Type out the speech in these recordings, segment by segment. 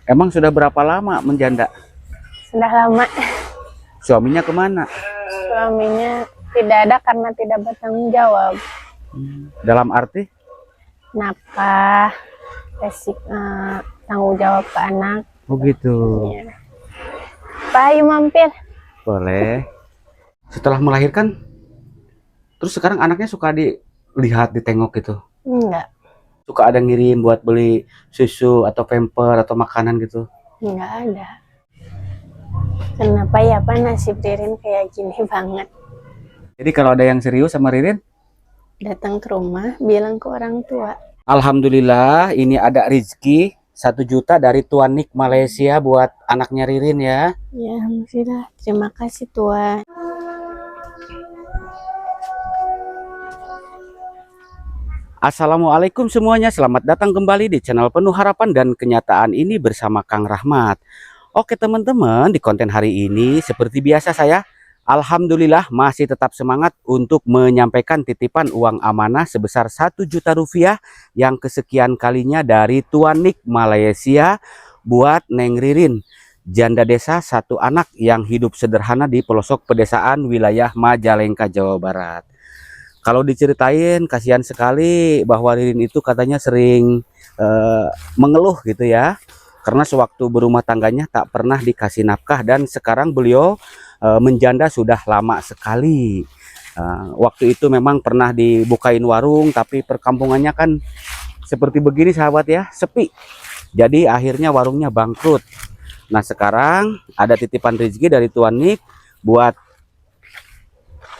Emang sudah berapa lama menjanda? Sudah lama. Suaminya kemana? Suaminya tidak ada karena tidak bertanggung jawab. Dalam arti? Nafkah, tanggung jawab ke anak. Oh gitu. Ya. Pak, ayo mampir. Boleh. Setelah melahirkan, terus sekarang anaknya suka dilihat, ditengok gitu. Enggak, Suka ada ngirim buat beli susu atau pamper atau makanan gitu. enggak ada. Kenapa ya Pak nasib Ririn kayak gini banget? Jadi kalau ada yang serius sama Ririn, Datang ke rumah, bilang ke orang tua. alhamdulillah ini ada rezeki 1 juta dari Tuan Nik Malaysia buat anaknya Ririn ya. Ya, alhamdulillah. Terima kasih Tuhan. Assalamualaikum semuanya, selamat datang kembali di channel Penuh Harapan dan Kenyataan ini bersama Kang Rahmat. Oke teman-teman, di konten hari ini seperti biasa saya alhamdulillah masih tetap semangat untuk menyampaikan titipan uang amanah sebesar 1 juta rupiah yang kesekian kalinya dari Tuan Nik Malaysia buat Neng Ririn, janda desa 1 anak yang hidup sederhana di pelosok pedesaan wilayah Majalengka, Jawa Barat. Kalau diceritain kasihan sekali bahwa Ririn itu katanya sering mengeluh gitu ya, karena sewaktu berumah tangganya tak pernah dikasih nafkah dan sekarang beliau menjanda sudah lama sekali. Waktu itu memang pernah dibukain warung, tapi perkampungannya kan seperti begini sahabat ya, sepi. Jadi akhirnya warungnya bangkrut. Nah sekarang ada titipan rezeki dari Tuan Nik buat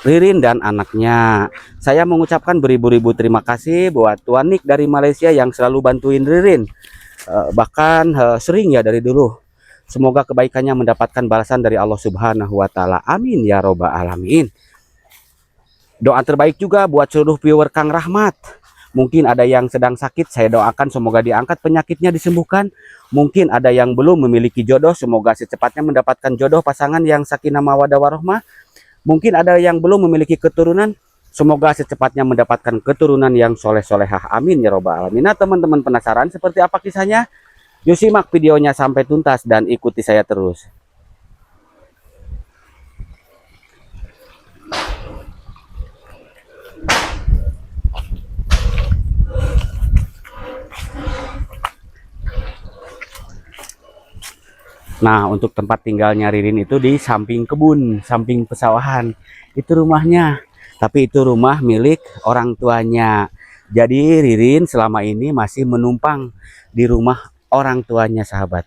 Ririn dan anaknya. Saya mengucapkan beribu-ribu terima kasih buat Tuan Nik dari Malaysia yang selalu bantuin Ririn. Bahkan sering ya dari dulu. Semoga kebaikannya mendapatkan balasan dari Allah Subhanahu wa Ta'ala. Amin ya Robbal Alamin. Doa terbaik juga buat seluruh viewer Kang Rahmat. Mungkin ada yang sedang sakit, saya doakan semoga diangkat penyakitnya, disembuhkan. Mungkin ada yang belum memiliki jodoh, semoga secepatnya mendapatkan jodoh pasangan yang sakinah mawaddah warahmah. Mungkin ada yang belum memiliki keturunan, semoga secepatnya mendapatkan keturunan yang soleh-solehah. Amin ya robbal alamin. Nah teman-teman penasaran seperti apa kisahnya? Yuk simak videonya sampai tuntas dan ikuti saya terus. Nah, untuk tempat tinggalnya Ririn itu di samping kebun, samping pesawahan. Itu rumahnya. Tapi itu rumah milik orang tuanya. Jadi Ririn selama ini masih menumpang di rumah orang tuanya, sahabat.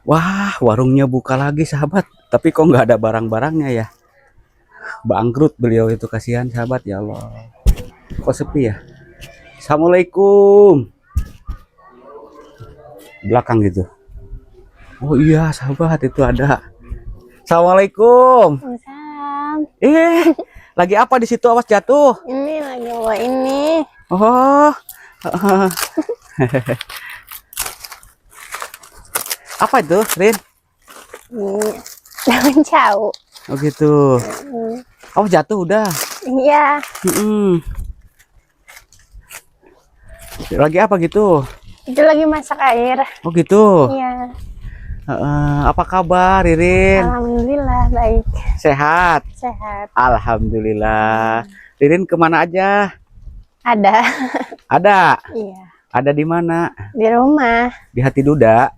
Wah, warungnya buka lagi, sahabat. Tapi kok nggak ada barang-barangnya ya? Bangkrut beliau itu, kasihan sahabat, ya Allah. Kok sepi ya? Assalamualaikum. Belakang gitu. Oh iya, sahabat, itu ada. Assalamualaikum. Waalaikumsalam. Lagi apa di situ? Awas jatuh. Ini lagi bawa ini. Oh. Apa itu, Rin? Ini daun cau. Oh gitu. Oh jatuh udah. Iya. Lagi apa gitu? Itu lagi masak air. Oh gitu. Iya. Apa kabar, Ririn? Alhamdulillah baik. Sehat? Sehat. Alhamdulillah. Ririn kemana aja? Ada. Ada. Iya. Ada di mana? Di rumah. Di hati duda.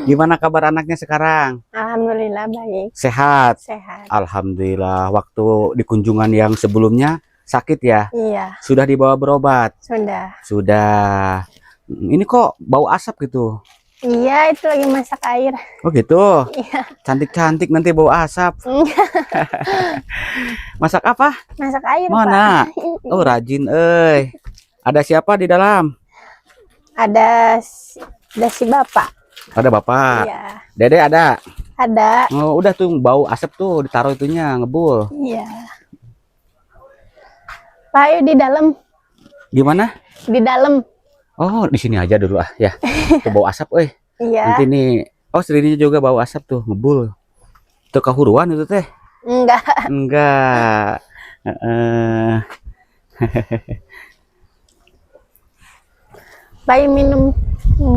Gimana kabar anaknya sekarang? Alhamdulillah baik. Sehat? Sehat. Alhamdulillah. Waktu di kunjungan yang sebelumnya sakit ya? Iya. Sudah dibawa berobat? Sudah. Sudah. Ini kok bau asap gitu? Iya, itu lagi masak air. Oh gitu. Iya. Cantik-cantik nanti bau asap. Masak apa? Masak air, Mana? Pak. Oh rajin, Ada siapa di dalam? Ada si bapak. Ada bapak. Iya. Dede ada. Ada. Oh udah tuh bau asap tuh ditaruh itunya ngebul. Iya. Pak Ayu di dalam. Gimana? Di dalam. Oh, di sini aja dulu ah ya. Tuh bau asap, Iya. Nanti nih, oh Srininya juga bau asap tuh, ngebul. Itu kahuruan itu teh. Enggak. Enggak. Heeh. Pak Ayu minum.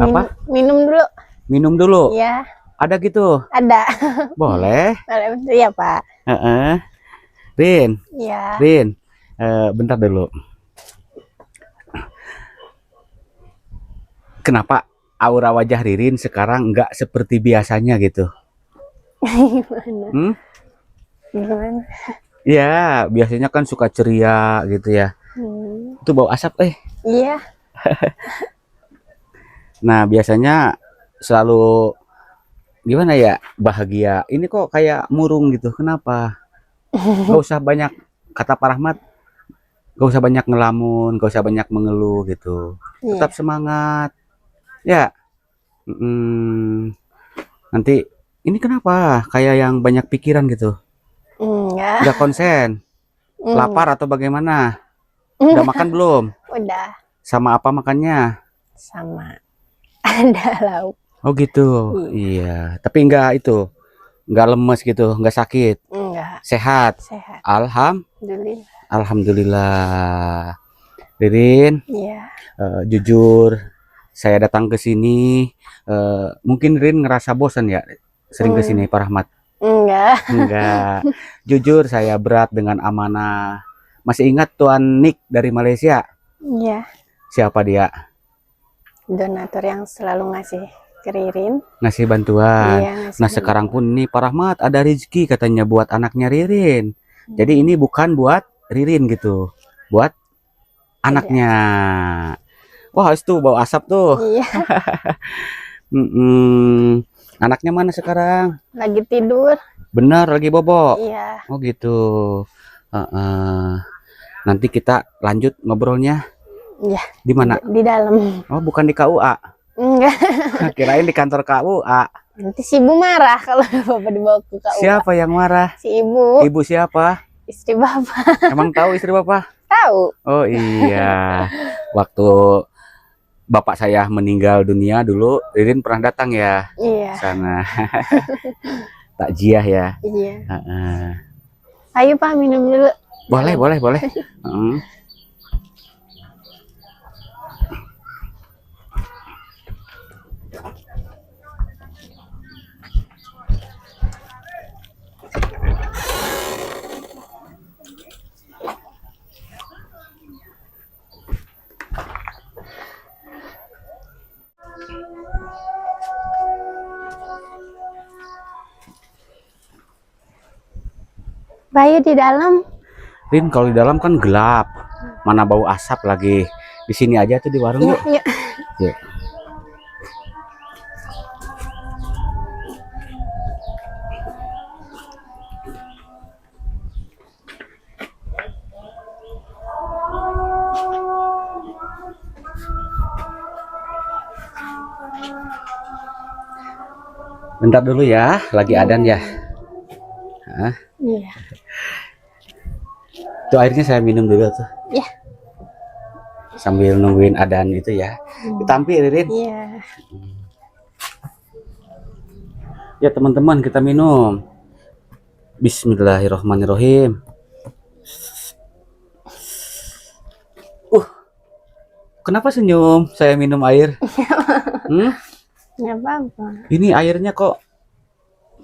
Apa? Minum dulu. Minum dulu. Iya. Ada gitu? Ada. Boleh. Boleh, bentar ya Pak. Heeh. Rin, Iya. Rin, bentar dulu. Kenapa aura wajah Ririn sekarang nggak seperti biasanya gitu? Gimana? Hmm? Gimana? Ya, biasanya kan suka ceria gitu ya. Itu bau asap, Iya. Nah, biasanya selalu gimana ya? Bahagia. Ini kok kayak murung gitu. Kenapa? Gak usah banyak, kata Pak Rahmat, gak usah banyak ngelamun, gak usah banyak mengeluh gitu. Iya. Tetap semangat. Ya. Nanti ini kenapa? Kayak yang banyak pikiran gitu. Enggak. Nggak konsen. Lapar atau bagaimana? Udah makan belum? Udah. Sama apa makannya? Sama ada lauk. Oh gitu. Iya. Tapi enggak itu. Enggak lemes gitu, enggak sakit. Enggak. Sehat. Sehat. Alhamdulillah. Alhamdulillah. Alhamdulillah. Ririn, Iya. jujur saya datang ke sini mungkin Ririn ngerasa bosan ya sering ke sini Pak Rahmat. Enggak. Enggak. Jujur saya berat dengan amanah. Masih ingat Tuan Nick dari Malaysia? Iya. Siapa dia? Donatur yang selalu ngasih ke Ririn. Ngasih bantuan. Iya, ngasih Nah sekarang pun nih Pak Rahmat ada rezeki katanya buat anaknya Ririn. Jadi ini bukan buat Ririn gitu, buat anaknya. Wah itu bau asap tuh. Iya. Anaknya mana sekarang? Lagi tidur. Benar lagi bobo. Iya. Oh gitu. Nanti kita lanjut ngobrolnya. Iya. Di mana? Di dalam. Oh bukan di KUA. Enggak. Kirain di kantor KUA. Nanti si ibu marah kalau bapak dibawa ke KUA. Siapa yang marah? Si ibu. Ibu siapa? Istri bapak. Emang tahu istri bapak? Tahu. Oh iya. Waktu bapak saya meninggal dunia dulu, Ririn pernah datang ya Iya. sana. Takziah ya. Iya. Heeh. Ayo Pak minum dulu. Boleh, boleh, boleh. Heeh. Bayu di dalam. Rin, kalau di dalam kan gelap, mana bau asap lagi. Di sini aja tuh di warung yuk. Iya. Yuk. Bentar dulu ya, lagi adan ya. Hah? Iya. Tuh airnya saya minum dulu tuh. Iya. Sambil nungguin adan itu ya. Ditampi Ririn. Iya. Ya teman-teman kita minum. Bismillahirrahmanirrahim. Kenapa senyum? Saya minum air. Nggak apa-apa. Ini airnya kok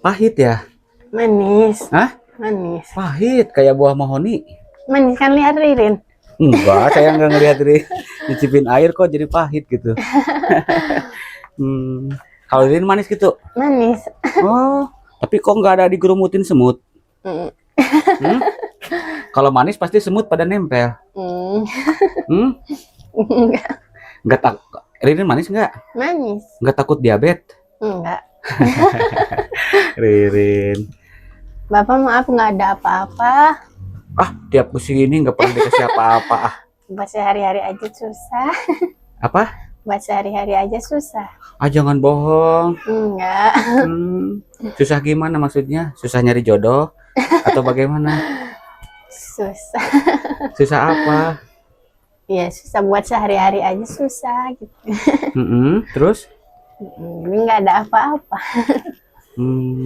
pahit ya? Manis. Hah? Manis. Pahit kayak buah mahoni. Manis kan lihat Ririn. Enggak, saya nggak ngelihat Ririn nyicipin air kok jadi pahit gitu. Kalau Ririn manis gitu. Manis. Oh, tapi kok nggak ada digerumutin semut? Kalau manis pasti semut pada nempel. Enggak. Nggak tak. Ririn manis nggak? Manis. Nggak takut diabetes? Enggak. Ririn. Bapak maaf nggak ada apa-apa. Ah, tiap kesini nggak pernah dikasih apa-apa. Ah. Buat sehari-hari aja susah. Apa? Buat sehari-hari aja susah. Ah, jangan bohong. Enggak. Susah gimana maksudnya? Susah nyari jodoh atau bagaimana? Susah. Susah apa? Ya susah buat sehari-hari aja susah gitu. Terus? Ini nggak ada apa-apa.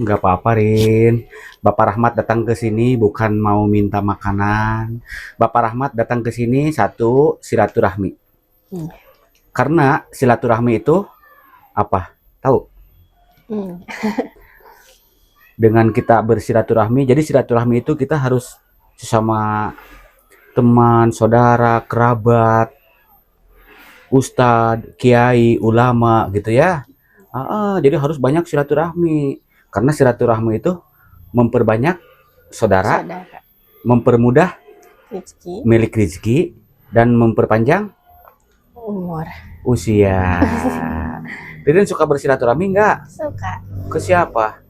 Nggak apa-apa, Rin. Bapak Rahmat datang ke sini bukan mau minta makanan. Bapak Rahmat datang ke sini satu silaturahmi. Hmm. Karena silaturahmi itu apa? Tahu? Hmm. Dengan kita bersilaturahmi, jadi silaturahmi itu kita harus sesama teman, saudara, kerabat, ustadz, kiai, ulama gitu ya. Jadi harus banyak silaturahmi. Karena silaturahmi itu memperbanyak saudara, Saudara. mempermudah Rizki. milik rezeki, dan memperpanjang Umur. usia. Ririn suka bersilaturahmi nggak? Suka. Ke siapa?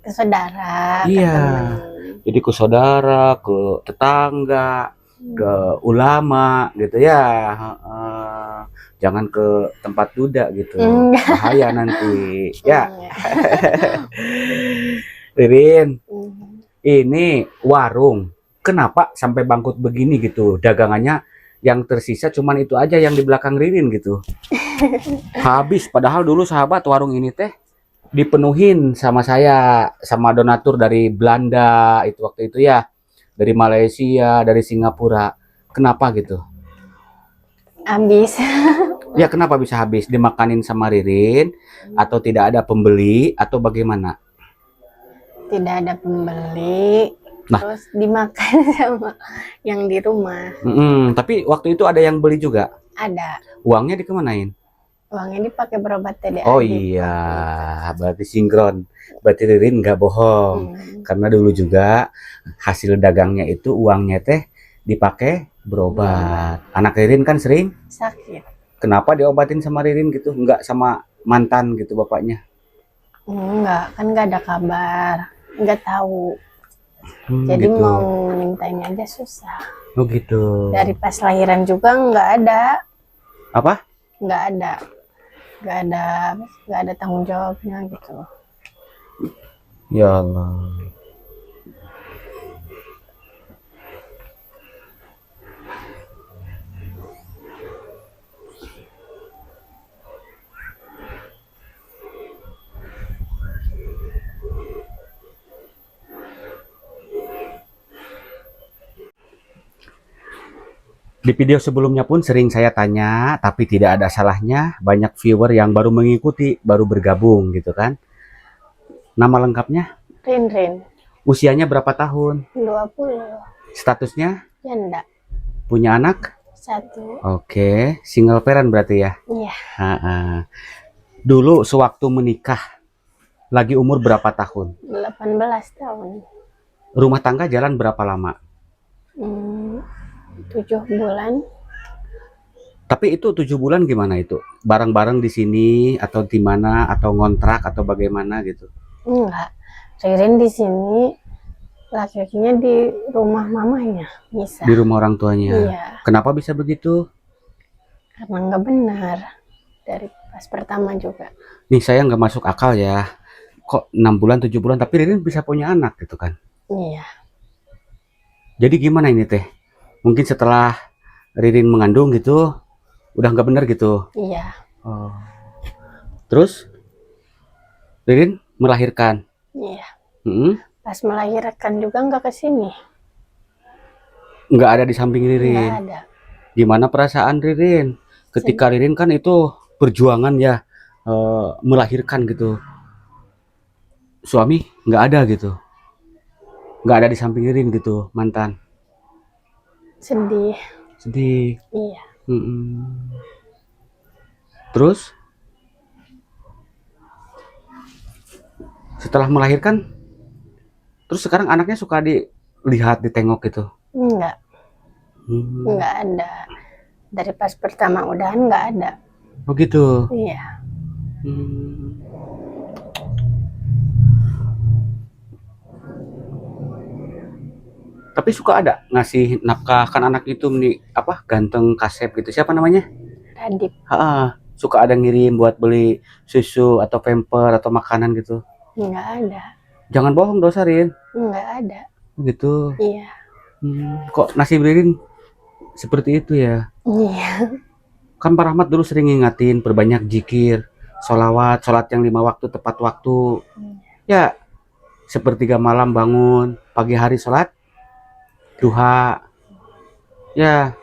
Ke saudara. Iya. Ke teman. Jadi ke saudara, ke tetangga, ke ulama gitu ya. Jangan ke tempat duda gitu. Bahaya nanti. Ya. Ririn, ini warung. Kenapa sampai bangkrut begini gitu? Dagangannya yang tersisa cuman itu aja yang di belakang Ririn gitu. Habis, padahal dulu sahabat warung ini teh dipenuhin sama saya, sama donatur dari Belanda itu waktu itu ya, dari Malaysia, dari Singapura. Kenapa gitu? Habis. Ya kenapa bisa habis? Dimakanin sama Ririn atau tidak ada pembeli atau bagaimana? Tidak ada pembeli. Nah. Terus dimakan sama yang di rumah. Tapi waktu itu ada yang beli juga? Ada. Uangnya dikemanain? Uangnya dipakai berobat TDA. Oh iya, berarti sinkron. Berarti Ririn nggak bohong. Karena dulu juga hasil dagangnya itu uangnya teh dipakai berobat. Anak Ririn kan sering sakit. Kenapa diobatin sama Ririn gitu? Nggak sama mantan gitu bapaknya? Enggak, kan nggak ada kabar. Nggak tahu. Jadi gitu. mau mintain aja susah. Oh gitu. Dari pas lahiran juga nggak ada. Apa? Nggak ada tanggung jawabnya gitu. Ya Allah. Di video sebelumnya pun sering saya tanya, tapi tidak ada salahnya. Banyak viewer yang baru mengikuti, baru bergabung gitu kan. Nama lengkapnya? Rin. Usianya berapa tahun? 20. Statusnya? Janda. Punya anak? 1. Oke, single parent berarti ya? Iya. Dulu sewaktu menikah, lagi umur berapa tahun? 18 tahun. Rumah tangga jalan berapa lama? 7 bulan. Tapi itu 7 bulan gimana itu? Bareng-bareng di sini atau di mana atau ngontrak atau bagaimana gitu? Enggak. Ririn di sini, laki-lakinya di rumah mamanya bisa. Di rumah orang tuanya. Iya. Kenapa bisa begitu? Karena nggak benar dari pas pertama juga. Nih saya nggak masuk akal ya. Kok 6 bulan 7 bulan tapi Ririn bisa punya anak gitu kan? Iya. Jadi gimana ini teh? Mungkin setelah Ririn mengandung gitu, udah nggak benar gitu. Iya. Oh. Terus Ririn melahirkan. Iya. Pas melahirkan juga nggak kesini. Nggak ada di samping Ririn. Nggak ada. Gimana perasaan Ririn? Ketika Ririn kan itu perjuangan ya, melahirkan gitu. Suami nggak ada gitu. Nggak ada di samping Ririn gitu, mantan. Sedih. Iya. Terus setelah melahirkan, terus sekarang anaknya suka dilihat, ditengok gitu? Enggak. Enggak ada. Dari pas pertama udahan nggak ada. Oh gitu? Iya. Tapi suka ada ngasih nafkah kan anak itu nih apa ganteng Kasep gitu, siapa namanya? Radip. Suka ada ngirim buat beli susu atau pamper atau makanan gitu? Nggak ada. Jangan bohong dosa Rin. Nggak ada. Gitu. Iya. Kok nasib Ririn seperti itu ya? Iya. Kan Pak Rahmat dulu sering ngingatin perbanyak zikir, sholawat, sholat yang 5 waktu tepat waktu. Ya, sepertiga malam bangun, pagi hari sholat duha. Ya,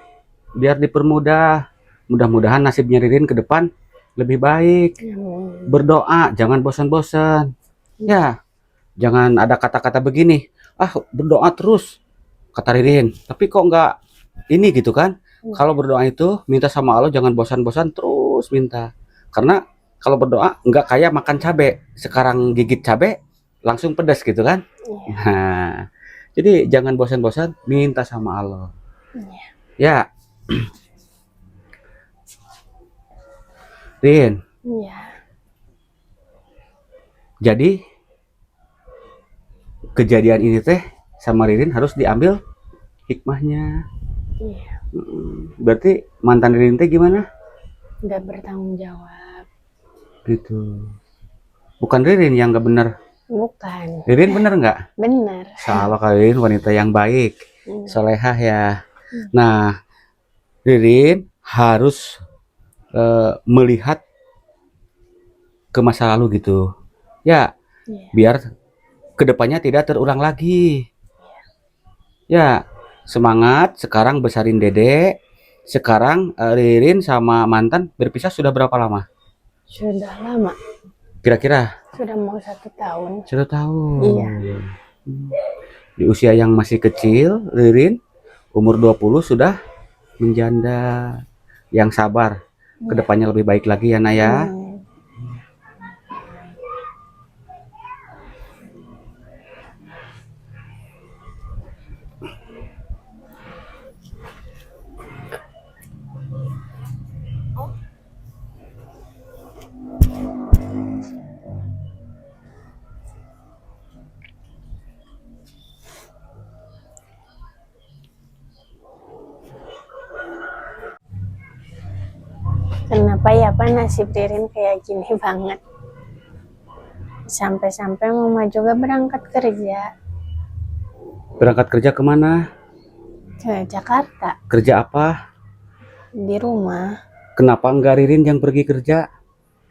biar dipermudah. Mudah-mudahan nasibnya Ririn ke depan lebih baik. Amin. Berdoa, jangan bosan-bosan. Ya, jangan ada kata-kata begini, berdoa terus, kata Ririn. Tapi kok nggak ini gitu kan? Kalau berdoa itu minta sama Allah jangan bosan-bosan terus minta. Karena kalau berdoa nggak kayak makan cabe. Sekarang gigit cabe langsung pedas gitu kan? Iya. Nah, jadi jangan bosan-bosan minta sama Allah. Iya. Ya, Rin. Iya. Jadi kejadian ini teh sama Ririn harus diambil hikmahnya. Iya. Berarti mantan Ririn teh gimana? Nggak bertanggung jawab. Gitu. Bukan Ririn yang nggak bener. Bukan. Ririn bener nggak? Bener. Salah kali, Ririn wanita yang baik, solehah ya. Nah, Ririn harus melihat ke masa lalu gitu. Ya, biar kedepannya tidak terulang lagi. Ya, semangat. Sekarang besarin Dede. Sekarang Ririn sama mantan berpisah sudah berapa lama? Sudah lama. Kira-kira? Sudah mau 1 tahun. 1 tahun. Iya. Di usia yang masih kecil, Ririn umur 20 sudah menjanda. Yang sabar. Kedepannya lebih baik lagi ya Naya. Kenapa ya Pak nasib Ririn kayak gini banget? Sampai-sampai Mama juga berangkat kerja. Berangkat kerja kemana? Ke Jakarta. Kerja apa? Di rumah. Kenapa enggak Ririn yang pergi kerja?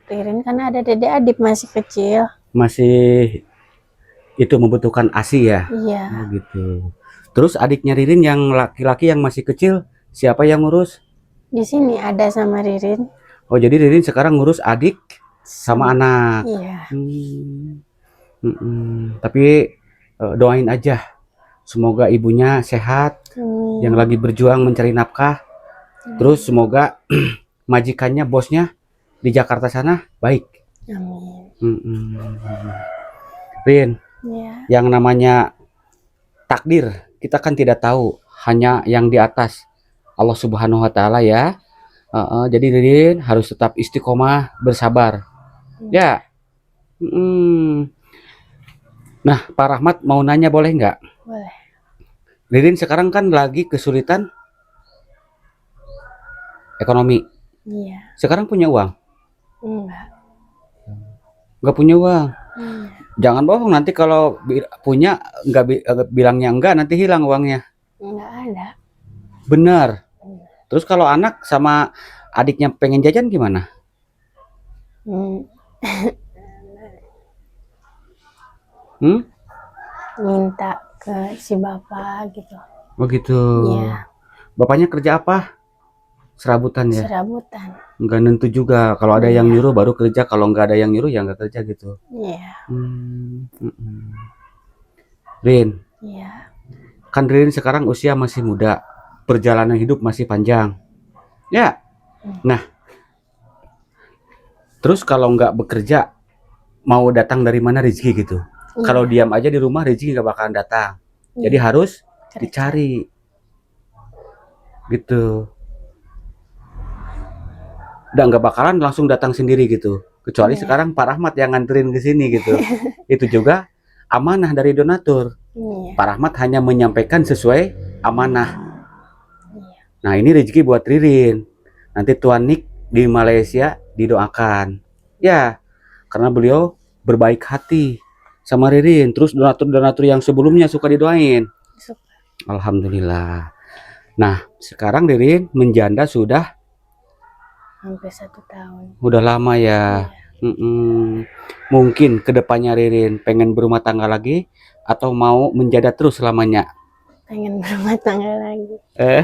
Ririn kan ada Dede Adip masih kecil. Masih itu membutuhkan ASI ya? Iya. Gitu. Terus adiknya Ririn yang laki-laki yang masih kecil, siapa yang ngurus? Di sini ada sama Ririn. Oh, jadi Ririn sekarang ngurus adik sama anak. Iya. Tapi doain aja. Semoga ibunya sehat, yang lagi berjuang mencari nafkah. Terus semoga majikannya, bosnya di Jakarta sana baik. Amin. Rin, Ya. yang namanya takdir kita kan tidak tahu, hanya yang di atas Allah Subhanahu wa Ta'ala ya. Jadi Ririn harus tetap istiqomah, bersabar. Ya. Nah, Pak Rahmat mau nanya boleh nggak? Boleh. Ririn sekarang kan lagi kesulitan ekonomi. Iya. Sekarang punya uang? Enggak. Nggak punya uang. Jangan bohong, nanti kalau punya nggak bilangnya enggak, nanti hilang uangnya. Enggak ada. Benar. Terus kalau anak sama adiknya pengen jajan gimana? Minta ke si bapak gitu. Oh gitu. Iya. Bapaknya kerja apa? Serabutan ya? Serabutan. Nggak nentu juga. Kalau ada yang nyuruh baru kerja. Kalau nggak ada yang nyuruh ya nggak kerja gitu. Iya. Rin. Iya. Kan Ririn sekarang usia masih muda, perjalanan hidup masih panjang. Ya. Nah, terus kalau nggak bekerja, mau datang dari mana rezeki gitu? Kalau diam aja di rumah, rezeki nggak bakalan datang. Jadi harus dicari, gitu. Udah nggak bakalan langsung datang sendiri gitu. Kecuali sekarang Pak Rahmat yang nganterin ke sini gitu. Itu juga amanah dari donatur. Pak Rahmat hanya menyampaikan sesuai amanah. Nah, ini rezeki buat Ririn. Nanti Tuan Nik di Malaysia didoakan. Ya, karena beliau berbaik hati sama Ririn. Terus donatur-donatur yang sebelumnya suka didoain. Alhamdulillah. Nah, sekarang Ririn menjanda sudah Hampir 1 tahun. udah lama ya. Iya, Mungkin kedepannya Ririn pengen berumah tangga lagi atau mau menjanda terus selamanya? pengen berumah tangga lagi. Eh,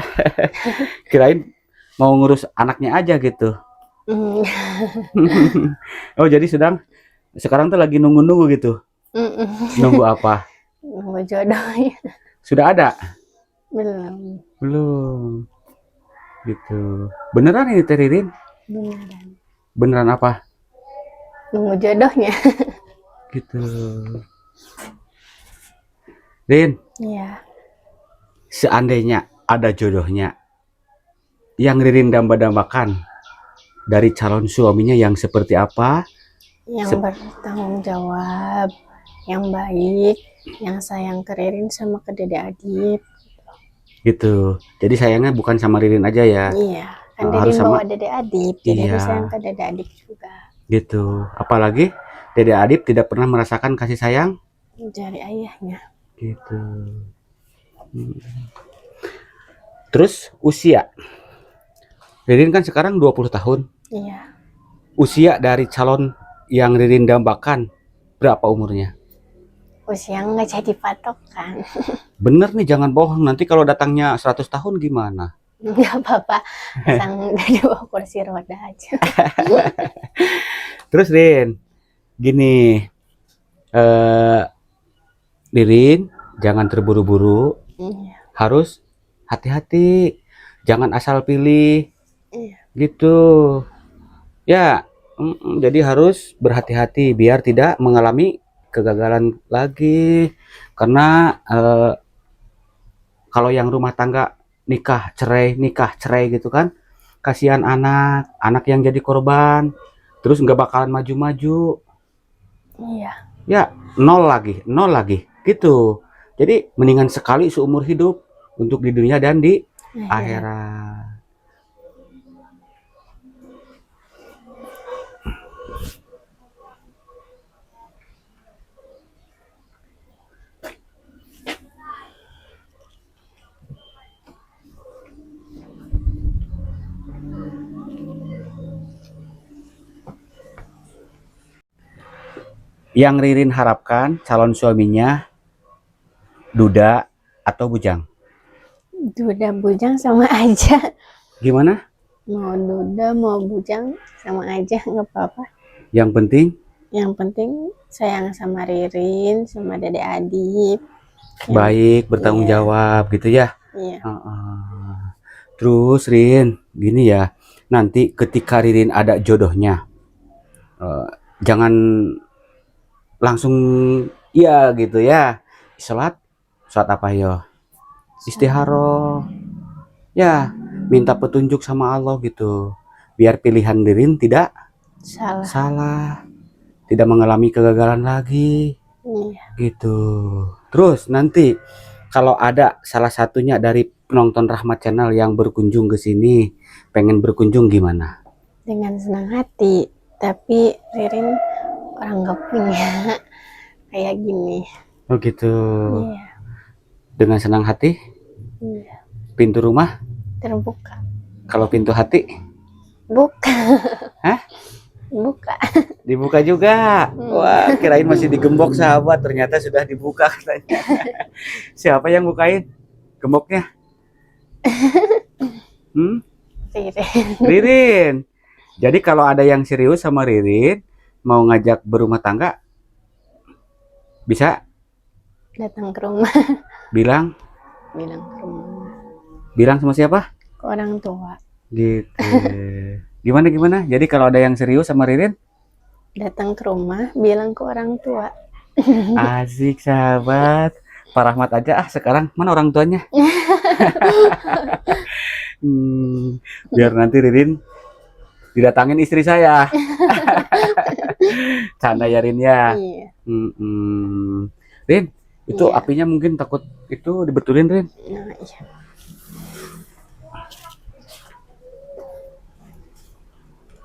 kirain mau ngurus anaknya aja gitu. Mm, Oh, jadi sekarang tuh lagi nunggu-nunggu gitu. Nunggu apa? Nunggu jodohnya. Sudah ada? Belum. Belum. Gitu. Beneran ini Teh Ririn? Beneran. Beneran apa? Nunggu jodohnya. Gitu. Rin, Iya. seandainya ada jodohnya yang Ririn damba-dambakan dari calon suaminya yang seperti apa? Yang bertanggung jawab, yang baik, yang sayang ke Ririn sama ke Dede Adip. Gitu. Jadi sayangnya bukan sama Ririn aja ya. Iya, kan Harus Ririn sama bawa Dede Adip, jadi harus sayang iya, ke Dede Adip juga. gitu. Apalagi Dede Adip tidak pernah merasakan kasih sayang Dari ayahnya. gitu. Terus usia. Ririn kan sekarang 20 tahun. Iya. Usia dari calon yang Ririn dambakan berapa umurnya? Usia nggak jadi patokan. Bener nih, jangan bohong. Nanti kalau datangnya 100 tahun gimana? Nggak apa-apa, sang dari bawa kursi roda aja. Terus Rin, gini, eh Ririn jangan terburu-buru, Iya, harus hati-hati, jangan asal pilih, iya, gitu. Ya, jadi harus berhati-hati biar tidak mengalami kegagalan lagi. Karena kalau yang rumah tangga nikah cerai gitu kan, kasihan anak yang jadi korban, terus nggak bakalan maju-maju. iya. Ya, nol lagi, gitu. Jadi mendingan sekali seumur hidup untuk di dunia dan di Akhirat. akhirat. Yang Ririn harapkan calon suaminya duda atau bujang. Duda bujang sama aja. Gimana? Mau duda mau bujang sama aja nggak apa-apa. Yang penting Yang penting sayang sama Ririn, sama Dede Adip. baik, bertanggung Iya, jawab gitu ya. iya, Heeh. Terus Rin, gini ya. Nanti ketika Ririn ada jodohnya, eh, jangan langsung iya gitu ya. Sholat, sholat apa yo? Istiharoh. Ya, minta petunjuk sama Allah gitu. Biar pilihan Ririn tidak salah. salah, tidak mengalami kegagalan lagi Iya, gitu. Terus nanti kalau ada salah satunya dari penonton Rahmat Channel yang berkunjung ke sini, pengen berkunjung gimana? dengan senang hati. Tapi Ririn orang nggak punya kayak gini. Oh gitu. Iya, Dengan senang hati, iya. pintu rumah, Terbuka. kalau pintu hati, Buka, hah? buka. Dibuka juga. Wah, kirain masih digembok sahabat, ternyata sudah dibuka katanya. Siapa yang bukain gemboknya? Hmm? Ririn Ririn. Jadi kalau ada yang serius sama Ririn, mau ngajak berumah tangga, bisa datang ke rumah, bilang bilang ke rumah. bilang sama siapa? Ke orang tua. Gitu. Gimana? Jadi kalau ada yang serius sama Ririn, Datang ke rumah, bilang ke orang tua. asik sahabat. Pak Rahmat aja sekarang mana orang tuanya? Biar nanti Ririn didatangin istri saya. Canda ya Rin ya. Iya. Rin, itu Iya. apinya mungkin takut itu dibetulin Rin. Nah, iya.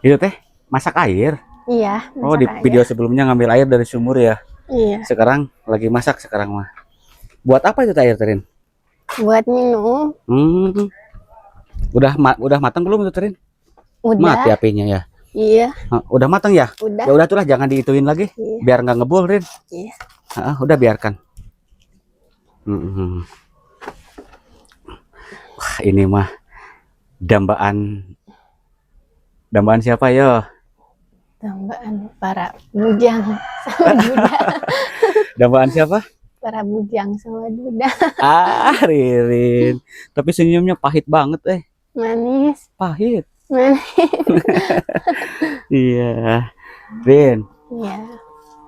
Itu teh masak air. Iya, Oh, di masak aja. video sebelumnya ngambil air dari sumur ya. Iya. Sekarang lagi masak sekarang mah. Buat apa itu teh air Rin? buat minum. Udah matang belum tuh Rin? Udah. Mati apinya ya. Iya. Udah matang ya? Udah. Ya udah tuh lah, jangan diituin lagi. Iya. Biar nggak ngebul Rin. Iya. Udah biarkan. Wah, ini mah dambaan siapa yo? Dambaan para bujang sama duda. Dambaan siapa? Para bujang sama duda. Ririn. Tapi senyumnya pahit banget Manis. Pahit. Manis. Iya. Rin. Iya.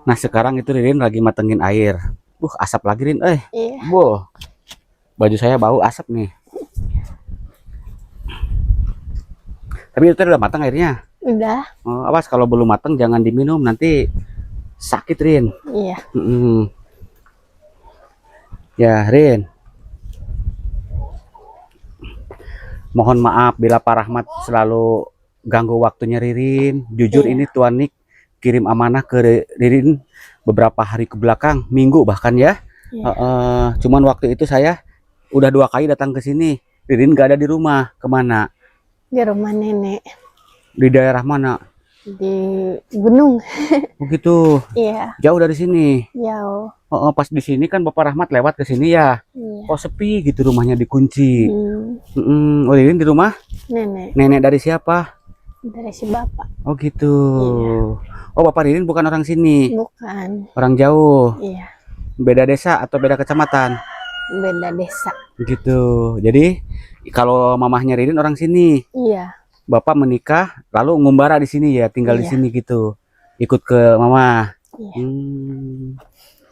Nah sekarang itu Ririn lagi matengin air. Asap lagi Rin. Iya. Baju saya bau asap nih. Tapi itu udah matang airnya. Udah. Awas kalau belum matang jangan diminum, nanti sakit Rin. Iya. Ya Rin, mohon maaf bila Pak Rahmat selalu ganggu waktunya Ririn. Jujur ini Tuan Nik kirim amanah ke Ririn beberapa hari ke belakang, minggu bahkan ya. Cuman waktu itu saya udah 2 kali datang ke sini. Ririn gak ada di rumah. Kemana? Di rumah nenek. Di daerah mana? Di gunung. Begitu. Iya. Jauh dari sini. Jauh. Pas di sini kan Bapak Rahmat lewat ke sini ya. Iya. Kok sepi gitu, rumahnya dikunci. Ririn di rumah? Nenek. Nenek dari siapa? Dari si bapak. Oh gitu. Iya. Bapak Ririn bukan orang sini. Bukan. Orang jauh. Iya. Beda desa atau beda kecamatan? Beda desa. Gitu. Jadi kalau mamahnya Ririn orang sini. Iya. Bapak menikah lalu ngumbara di sini ya, tinggal di sini gitu. Ikut ke mama. Iya.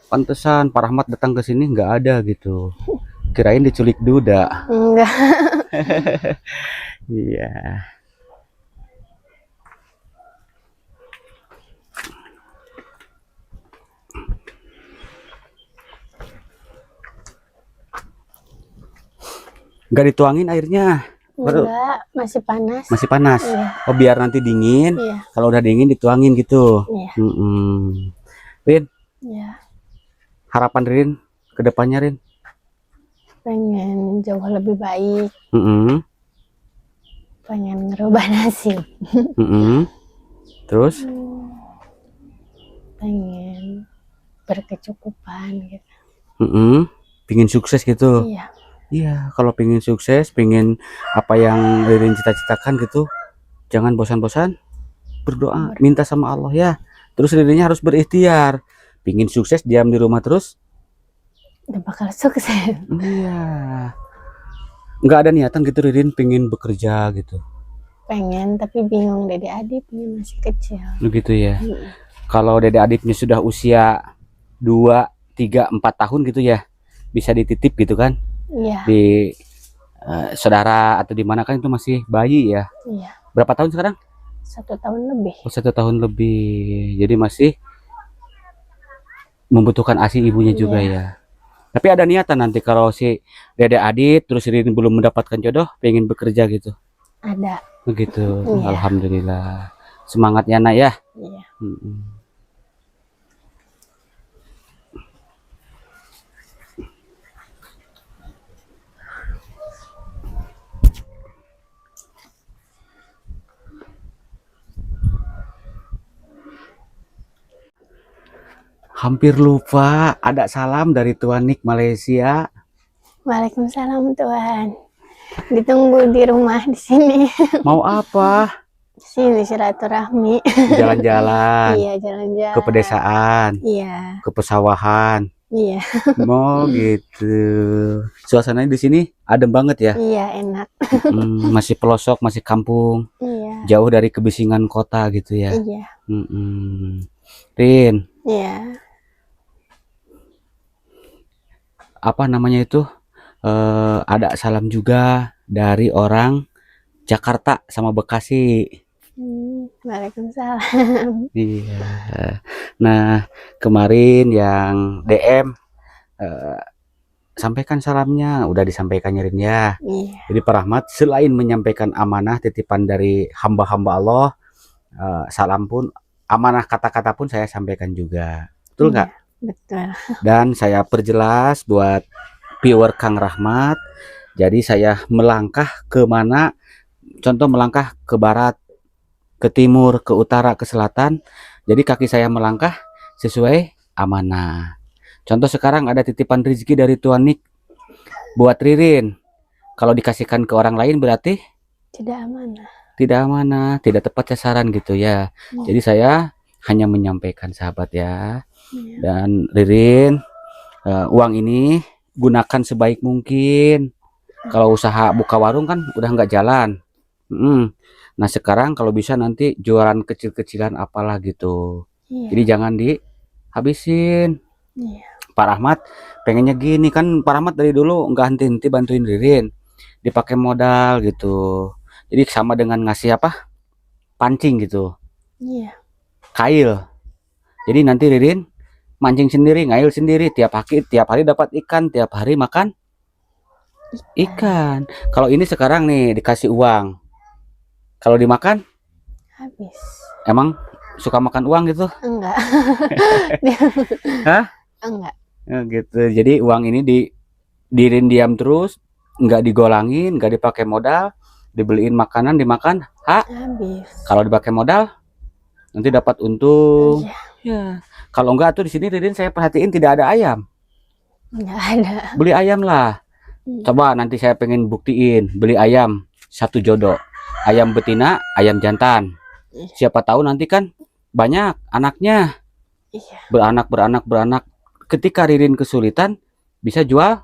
Pantesan Pak Rahmat datang ke sini nggak ada gitu. Kirain diculik duda. Enggak. Iya. Nggak dituangin airnya. Enggak, masih panas. Masih panas. Iya. Biar nanti dingin. Iya. Kalau udah dingin dituangin gitu. Iya. Rin. Iya. Harapan Rin ke depannya Rin? Pengen jauh lebih baik. Pengen ngerubah nasib. Terus? Pengen berkecukupan gitu. Pengen sukses gitu. Iya. Iya, kalau pengen sukses, pengen apa yang Ririn cita-citakan gitu, jangan bosan-bosan berdoa, minta sama Allah ya. Terus Ririnnya harus berikhtiar. Pengen sukses diam di rumah terus, udah bakal sukses. Iya. Nggak ada niatan gitu Ririn pengen bekerja gitu? Pengen, tapi bingung. Dede Adip ini masih kecil. Begitu ya. Kalau Dede Adipnya sudah usia 2, 3, 4 tahun gitu ya, bisa dititip gitu kan? Iya. Di saudara atau di mana kan itu masih bayi ya. Iya. Berapa tahun sekarang? 1 tahun lebih. 1 tahun lebih. Jadi masih membutuhkan ASI ibunya juga ya. Tapi ada niatan nanti kalau si Dede Adit terus Ririn belum mendapatkan jodoh, pengen bekerja gitu. Ada. Begitu. Iya. Alhamdulillah. Semangatnya nak ya. Iya. Hampir lupa, ada salam dari Tuan Nik Malaysia. Waalaikumsalam Tuan. Ditunggu di rumah di sini. Mau apa? Sini silaturahmi. Jalan-jalan. Iya, jalan-jalan. Ke pedesaan. Iya. Ke pesawahan. Iya. Mau gitu. Suasananya di sini adem banget ya. Iya, enak. Masih pelosok, masih kampung. Iya. Jauh dari kebisingan kota gitu ya. Iya. Rin. Iya. Apa namanya itu? Ada salam juga dari orang Jakarta sama Bekasi. Waalaikumsalam. Iya. Nah kemarin yang DM sampaikan salamnya, udah disampaikan Rin ya. Iya. Jadi Pak Rahmat selain menyampaikan amanah titipan dari hamba-hamba Allah, salam pun, amanah kata-kata pun saya sampaikan juga. Betul nggak? Betul. Dan saya perjelas buat viewer Kang Rahmat. Jadi saya melangkah ke mana? Contoh melangkah ke barat, ke timur, ke utara, ke selatan. Jadi kaki saya melangkah sesuai amanah. Contoh sekarang ada titipan rezeki dari Tuan Nik buat Ririn. Kalau dikasihkan ke orang lain berarti Tidak amanah. tidak amanah, tidak tepat sasaran gitu ya. Jadi saya hanya menyampaikan sahabat ya. Iya. Dan Ririn, uang ini gunakan sebaik mungkin. Kalau usaha buka warung kan udah nggak jalan. Nah sekarang kalau bisa nanti jualan kecil-kecilan apalah gitu. Iya. Jadi jangan dihabisin. Iya. Pak Rahmat pengennya gini kan, Pak Rahmat dari dulu nggak henti-henti bantuin Ririn, dipakai modal gitu. Jadi sama dengan ngasih apa, pancing gitu, Iya. kail. Jadi nanti Ririn mancing sendiri, ngail sendiri, tiap hari dapat ikan, tiap hari makan ikan. Kalau ini sekarang nih dikasih uang, kalau dimakan Habis. emang suka makan uang gitu? Enggak. Hah? Enggak. Ya, gitu. Jadi uang ini dirin diam terus, nggak digolangin, nggak dipakai modal, dibeliin makanan, dimakan, Habis. kalau dipakai modal nanti dapat untung. Iya. Ya. Kalau enggak tuh di sini Ririn saya perhatiin tidak ada ayam. Enggak ada. Beli ayam lah. Coba nanti saya pengen buktiin beli ayam 1 jodoh. Ayam betina, ayam jantan. Siapa tahu nanti kan banyak anaknya. Iya. Beranak. Ketika Ririn kesulitan bisa jual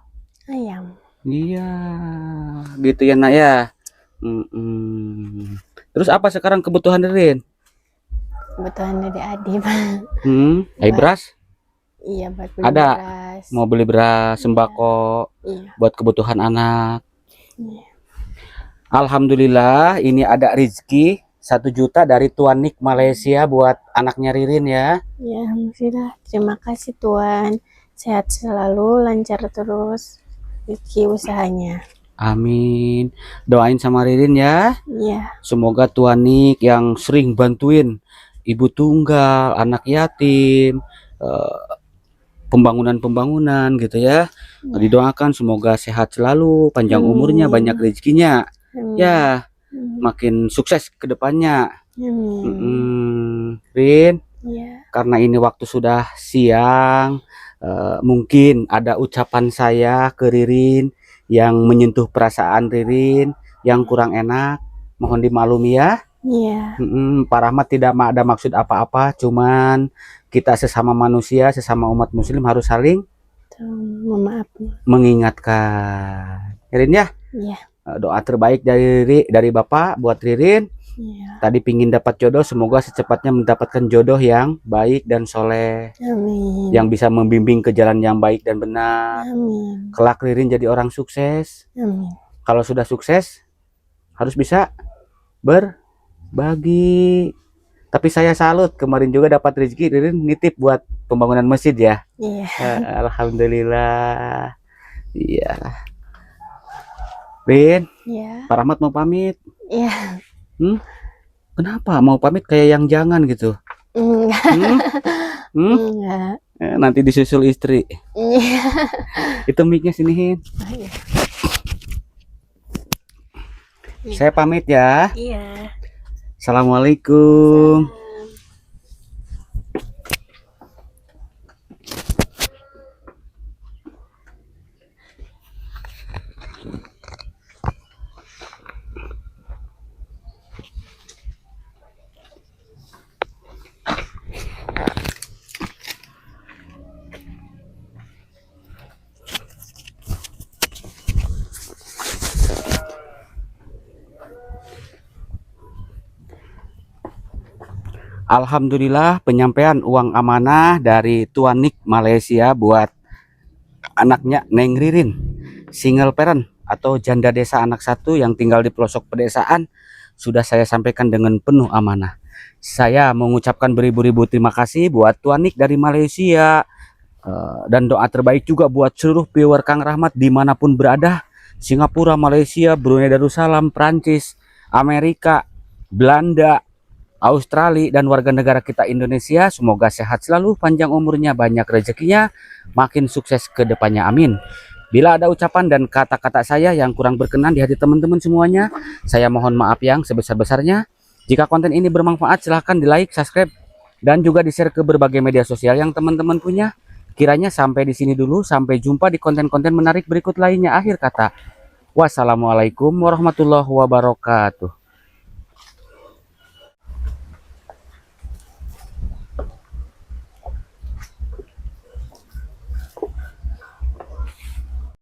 Ayam. iya, gitu ya nak ya. Terus apa sekarang kebutuhan Ririn? Kebutuhan dari Adib. Beras? Iya, buat beli Ada. beras. Mau beli beras, sembako, Iya. buat kebutuhan anak. Iya. Alhamdulillah ini ada rezeki 1 juta dari Tuan Nik Malaysia buat anaknya Ririn ya. Ya, alhamdulillah. Terima kasih Tuhan. Sehat selalu, lancar terus rezeki usahanya. Amin. Doain sama Ririn ya. Iya. Semoga Tuan Nik yang sering bantuin ibu tunggal, anak yatim, pembangunan gitu ya. Didoakan semoga sehat selalu, panjang umurnya, banyak rezekinya. Ya, makin sukses ke depannya. Rin, Iya. karena ini waktu sudah siang, mungkin ada ucapan saya ke Ririn yang menyentuh perasaan Ririn yang kurang enak, mohon dimaklumi ya. Iya. Pak Rahmat tidak ada maksud apa-apa, cuman kita sesama manusia, sesama umat muslim harus saling Memaafkan. mengingatkan. Ririn ya. Iya. Doa terbaik dari Bapak buat Ririn. Iya. Tadi pingin dapat jodoh, semoga secepatnya mendapatkan jodoh yang baik dan soleh. Amin. Yang bisa membimbing ke jalan yang baik dan benar. Amin. Kelak Ririn jadi orang sukses. Amin. Kalau sudah sukses, harus bisa berbagi. Tapi saya salut, kemarin juga dapat rezeki Ririn nitip buat pembangunan masjid ya. Iya. Alhamdulillah. Iya. Rin, Iya. Pak Rahmat mau pamit. Iya. Kenapa mau pamit kayak yang jangan gitu? Enggak. Enggak. Nanti disusul istri. Iya. Itu mic-nya siniin. Iya. Saya pamit ya. Iya. Assalamualaikum. Alhamdulillah penyampaian uang amanah dari Tuan Nik Malaysia buat anaknya Neng Ririn, single parent atau janda desa anak 1 yang tinggal di pelosok pedesaan, sudah saya sampaikan dengan penuh amanah. Saya mengucapkan beribu-ribu terima kasih buat Tuan Nik dari Malaysia, dan doa terbaik juga buat seluruh viewer Kang Rahmat dimanapun berada, Singapura, Malaysia, Brunei Darussalam, Prancis, Amerika, Belanda, Australia, dan warga negara kita Indonesia. Semoga sehat selalu, panjang umurnya, banyak rezekinya, makin sukses ke depannya, amin. Bila ada ucapan dan kata-kata saya yang kurang berkenan di hati teman-teman semuanya, saya mohon maaf yang sebesar-besarnya. Jika konten ini bermanfaat, silahkan di like, subscribe, dan juga di-share ke berbagai media sosial yang teman-teman punya. Kiranya sampai di sini dulu, sampai jumpa di konten-konten menarik berikut lainnya. Akhir kata, wassalamualaikum warahmatullahi wabarakatuh.